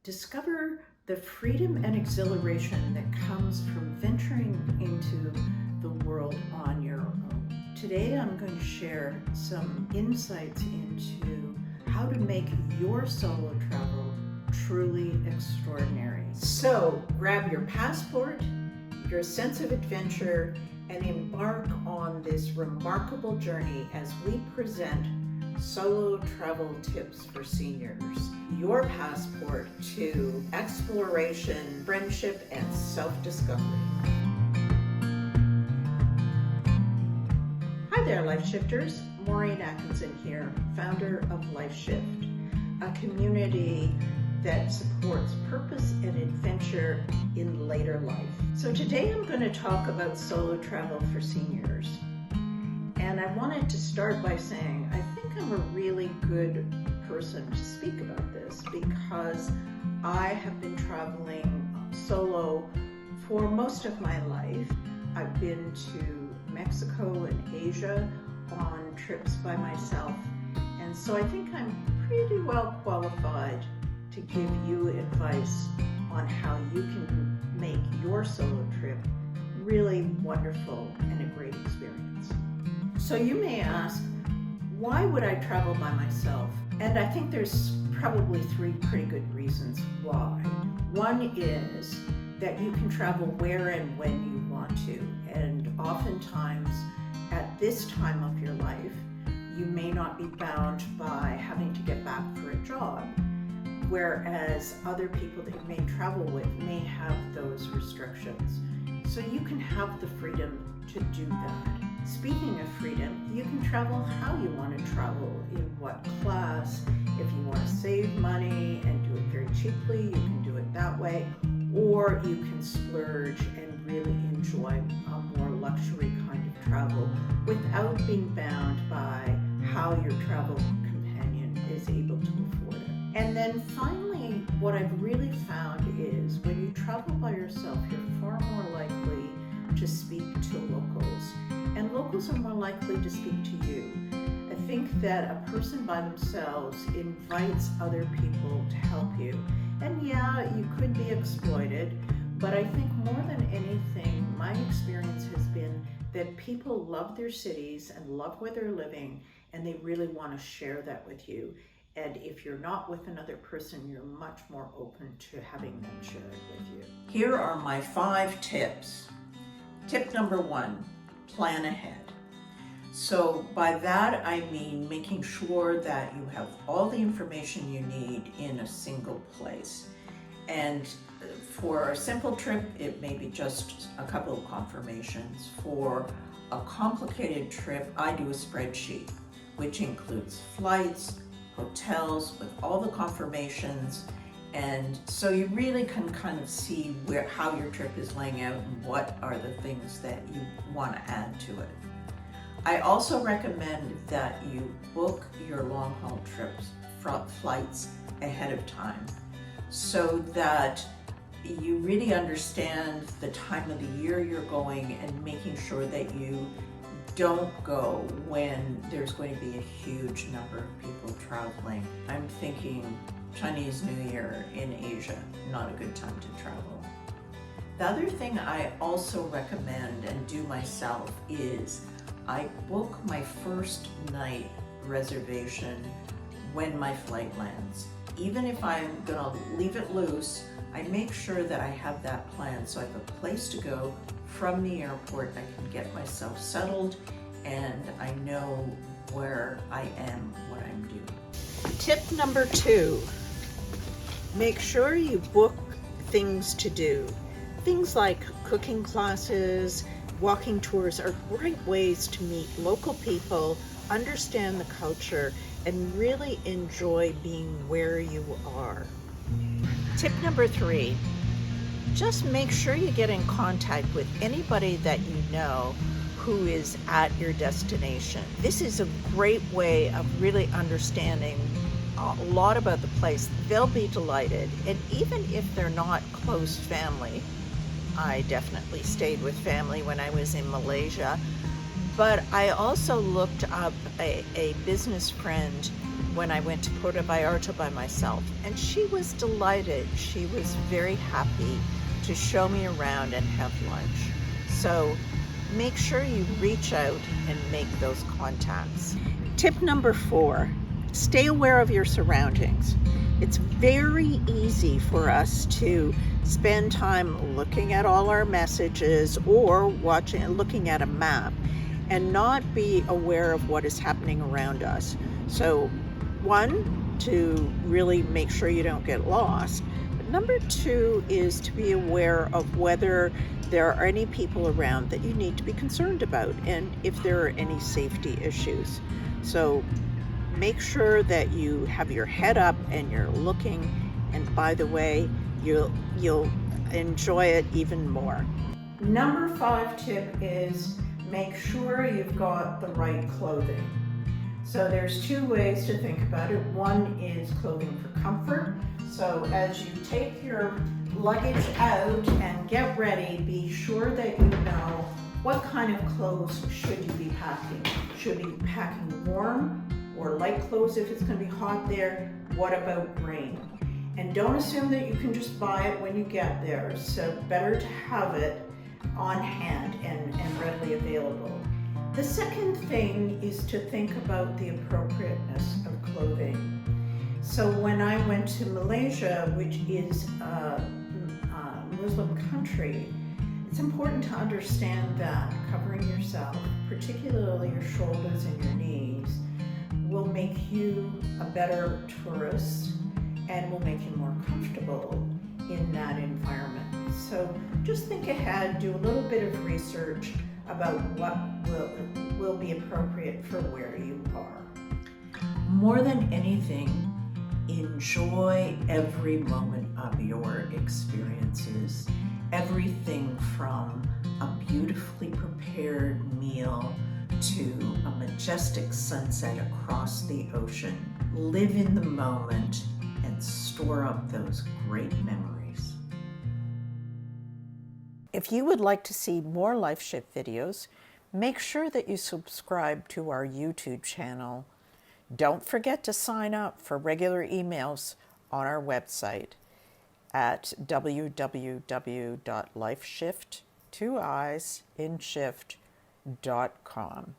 Discover the freedom and exhilaration that comes from venturing into the world on your own. Today I'm going to share some insights into how to make your solo travel truly extraordinary. So grab your passport, your sense of adventure, and embark on this remarkable journey as we present solo travel tips for seniors. Your passport to exploration, friendship, and self-discovery. Hi there, Life Shifters. Maureen Atkinson here, founder of LifeShift, a community that supports purpose and adventure in later life. So today I'm going to talk about solo travel for seniors. And I wanted to start by saying I think I'm a really good person to speak about this because I have been traveling solo for most of my life. I've been to Mexico and Asia on trips by myself, and so I think I'm pretty well qualified to give you advice on how you can make your solo trip really wonderful and a great experience. So you may ask, why would I travel by myself? And I think there's probably three pretty good reasons why. One is that you can travel where and when you want to, and oftentimes at this time of your life, you may not be bound by having to get back for a job, whereas other people that you may travel with may have those restrictions. So you can have the freedom to do that. Speaking of freedom, you can travel how you want to travel, in what class. If you want to save money and do it very cheaply, you can do it that way, or you can splurge and really enjoy a more luxury kind of travel without being bound by how your travel companion is able to afford it. And then finally, what I've really found is when you travel by yourself, you're far more likely to speak to locals, and locals are more likely to speak to you. I think that a person by themselves invites other people to help you. And yeah, you could be exploited, but I think more than anything, my experience has been that people love their cities and love where they're living, and they really want to share that with you. And if you're not with another person, you're much more open to having them share it with you. Here are my 5 tips. Tip number 1, plan ahead. So by that I mean making sure that you have all the information you need in a single place. And for a simple trip, it may be just a couple of confirmations. For a complicated trip, I do a spreadsheet, which includes flights, hotels with all the confirmations, and so you really can kind of see how your trip is laying out and what are the things that you want to add to it. I also recommend that you book your long-haul trips, flights ahead of time, so that you really understand the time of the year you're going and making sure that you don't go when there's going to be a huge number of people traveling. I'm thinking Chinese New Year in Asia, not a good time to travel. The other thing I also recommend and do myself is I book my first night reservation when my flight lands. Even if I'm gonna leave it loose, I make sure that I have that planned so I have a place to go from the airport. I can get myself settled and I know where I am, what I'm doing. Tip number 2, make sure you book things to do. Things like cooking classes, walking tours are great ways to meet local people, understand the culture, and really enjoy being where you are. Tip number 3, just make sure you get in contact with anybody that you know who is at your destination. This is a great way of really understanding a lot about the place. They'll be delighted, and even if they're not close family, I definitely stayed with family when I was in Malaysia, but I also looked up a business friend when I went to Puerto Vallarta by myself, and she was delighted. She was very happy to show me around and have lunch. So make sure you reach out and make those contacts. Tip number 4, stay aware of your surroundings. It's very easy for us to spend time looking at all our messages or looking at a map and not be aware of what is happening around us. So, 1, to really make sure you don't get lost. But number 2 is to be aware of whether there are any people around that you need to be concerned about and if there are any safety issues. So make sure that you have your head up and you're looking, and by the way, you'll enjoy it even more. Number 5 tip is make sure you've got the right clothing. So there's 2 ways to think about it. One is clothing for comfort. So as you take your luggage out and get ready, be sure that you know what kind of clothes should you be packing. Should you be packing warm or light clothes if it's going to be hot there? What about rain? And don't assume that you can just buy it when you get there. So better to have it on hand and readily available. The second thing is to think about the appropriateness of clothing. So when I went to Malaysia, which is a Muslim country, it's important to understand that covering yourself, particularly your shoulders and your knees, will make you a better tourist and will make you more comfortable in that environment. So just think ahead, do a little bit of research about what will be appropriate for where you are. More than anything, enjoy every moment of your experiences. Everything from a beautifully prepared meal to a majestic sunset across the ocean. Live in the moment and store up those great memories. If you would like to see more LifeShift videos, make sure that you subscribe to our YouTube channel. Don't forget to sign up for regular emails on our website at www.lifeshift2isInshift.com.